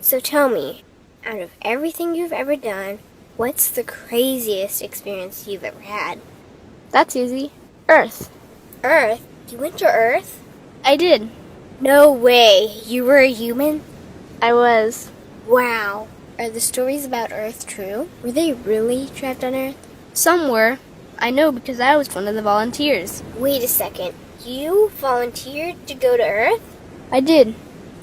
So tell me, out of everything you've ever done, what's the craziest experience you've ever had? That's easy. Earth. Earth? You went to Earth? I did. No way! You were a human? I was. Wow. Are the stories about Earth true? Were they really trapped on Earth? Some were. I know because I was one of the volunteers. Wait a second. You volunteered to go to Earth? I did.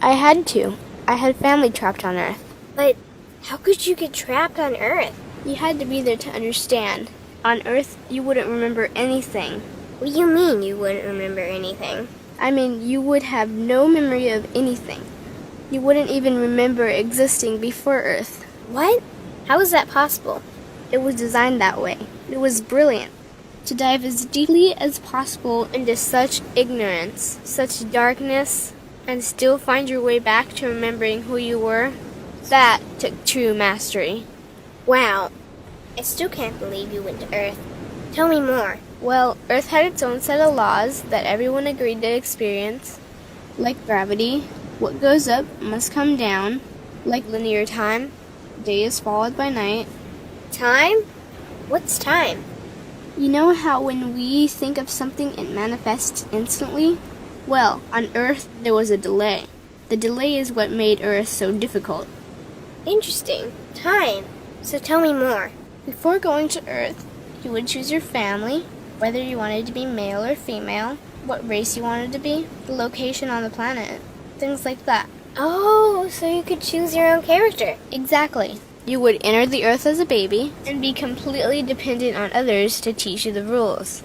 I had to. I had family trapped on Earth. But how could you get trapped on Earth? You had to be there to understand. On Earth, you wouldn't remember anything. What do you mean you wouldn't remember anything? I mean, you would have no memory of anything. You wouldn't even remember existing before Earth. What? How is that possible? It was designed that way. It was brilliant. To dive as deeply as possible into such ignorance, such darkness, and still find your way back to remembering who you were, that took true mastery. Wow. I still can't believe you went to Earth. Tell me more. Well, Earth had its own set of laws that everyone agreed to experience, like gravity. What goes up must come down, like linear time. Day is followed by night. Time? What's time? You know how when we think of something it manifests instantly? Well, on Earth there was a delay. The delay is what made Earth so difficult. Interesting. Time. So tell me more. Before going to Earth, you would choose your family, whether you wanted to be male or female, what race you wanted to be, the location on the planet, things like that. Oh, so you could choose your own character. Exactly. You would enter the Earth as a baby and be completely dependent on others to teach you the rules.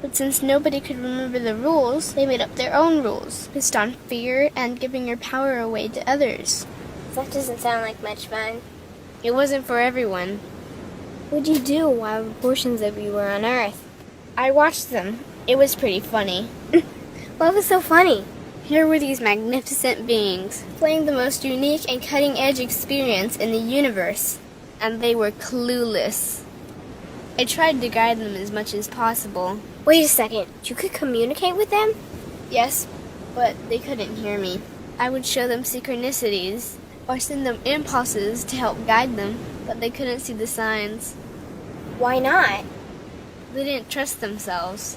But since nobody could remember the rules, they made up their own rules, based on fear and giving your power away to others. That doesn't sound like much fun. It wasn't for everyone. What'd you do while portions of you were on Earth? I watched them. It was pretty funny. What was so funny? Here were these magnificent beings, playing the most unique and cutting-edge experience in the universe, and they were clueless. I tried to guide them as much as possible. Wait a second. You could communicate with them? Yes, but they couldn't hear me. I would show them synchronicities, or send them impulses to help guide them, but they couldn't see the signs. Why not? They didn't trust themselves.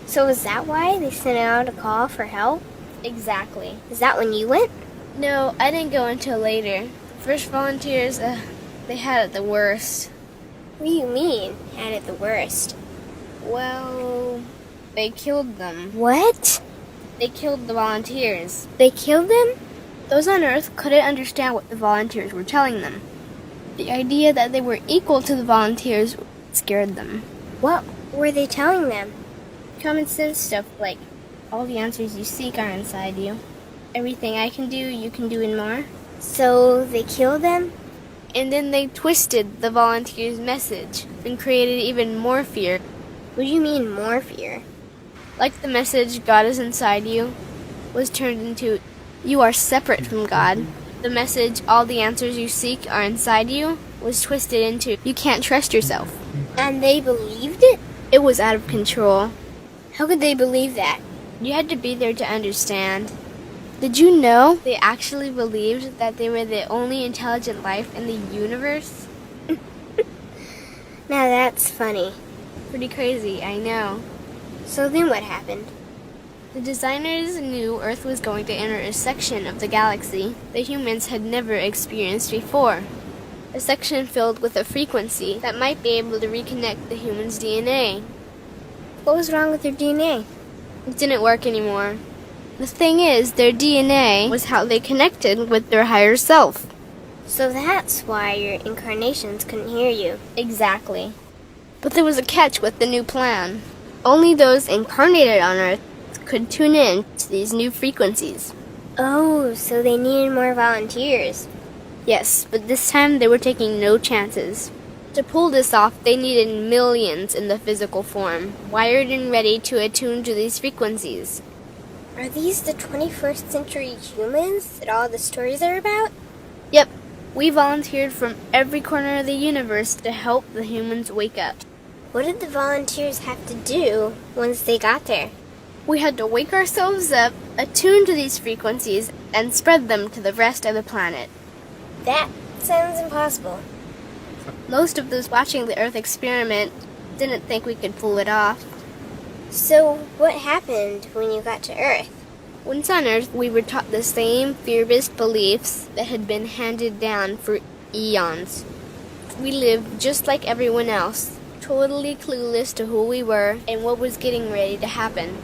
So is that why they sent out a call for help? Exactly. Is that when you went? No, I didn't go until later. The first volunteers, they had it the worst. What do you mean, had it the worst? Well, they killed them. What? They killed the volunteers. They killed them? Those on Earth couldn't understand what the volunteers were telling them. The idea that they were equal to the volunteers scared them. What were they telling them? Common sense stuff like, all the answers you seek are inside you. Everything I can do, you can do and more. So they killed them? And then they twisted the volunteers' message and created even more fear. What do you mean, more fear? Like the message, God is inside you, was turned into, you are separate from God. The message, all the answers you seek are inside you, was twisted into, you can't trust yourself. And they believed it? It was out of control. How could they believe that? You had to be there to understand. Did you know they actually believed that they were the only intelligent life in the universe? Now that's funny. Pretty crazy, I know. So then what happened? The designers knew Earth was going to enter a section of the galaxy that humans had never experienced before. A section filled with a frequency that might be able to reconnect the human's DNA. What was wrong with their DNA? It didn't work anymore. The thing is, their DNA was how they connected with their higher self. So that's why your incarnations couldn't hear you. Exactly. But there was a catch with the new plan. Only those incarnated on Earth could tune in to these new frequencies. Oh, so they needed more volunteers. Yes, but this time they were taking no chances. To pull this off, they needed millions in the physical form, wired and ready to attune to these frequencies. Are these the 21st century humans that all the stories are about? Yep, we volunteered from every corner of the universe to help the humans wake up. What did the volunteers have to do once they got there? We had to wake ourselves up, attune to these frequencies, and spread them to the rest of the planet. That sounds impossible. Most of those watching the Earth experiment didn't think we could pull it off. So, what happened when you got to Earth? Once on Earth, we were taught the same fear-based beliefs that had been handed down for eons. We lived just like everyone else, totally clueless to who we were and what was getting ready to happen.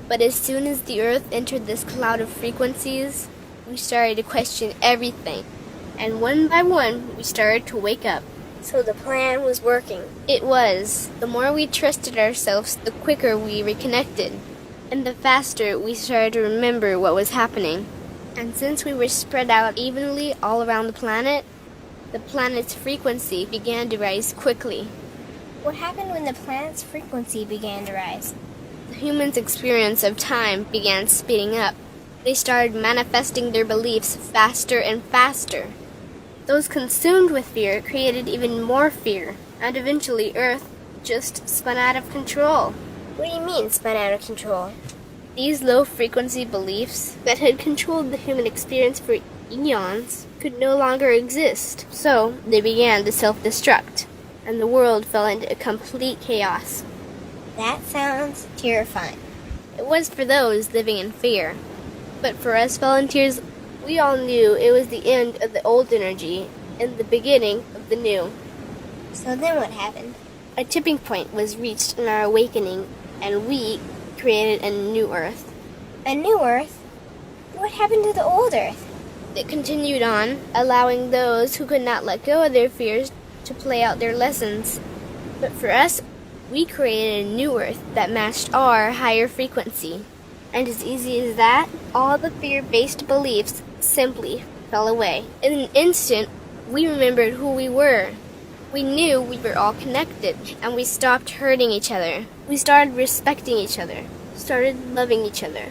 But as soon as the Earth entered this cloud of frequencies, we started to question everything. And one by one, we started to wake up. So the plan was working. It was. The more we trusted ourselves, the quicker we reconnected. And the faster we started to remember what was happening. And since we were spread out evenly all around the planet's frequency began to rise quickly. What happened when the planet's frequency began to rise? The humans' experience of time began speeding up. They started manifesting their beliefs faster and faster. Those consumed with fear created even more fear, and eventually Earth just spun out of control. What do you mean, spun out of control? These low-frequency beliefs that had controlled the human experience for eons could no longer exist, so they began to self-destruct, and the world fell into complete chaos. That sounds terrifying. It was for those living in fear, but for us volunteers, we all knew it was the end of the old energy and the beginning of the new. So then what happened? A tipping point was reached in our awakening, and we created a new Earth. A new Earth? What happened to the old Earth? It continued on, allowing those who could not let go of their fears to play out their lessons. But for us, we created a new Earth that matched our higher frequency. And as easy as that, all the fear-based beliefs simply fell away. In an instant, we remembered who we were. We knew we were all connected, and we stopped hurting each other. We started respecting each other, started loving each other.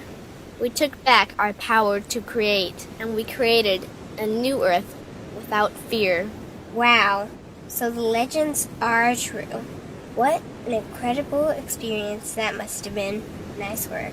We took back our power to create, and we created a new Earth without fear. Wow, so the legends are true. What an incredible experience that must have been. Nice work.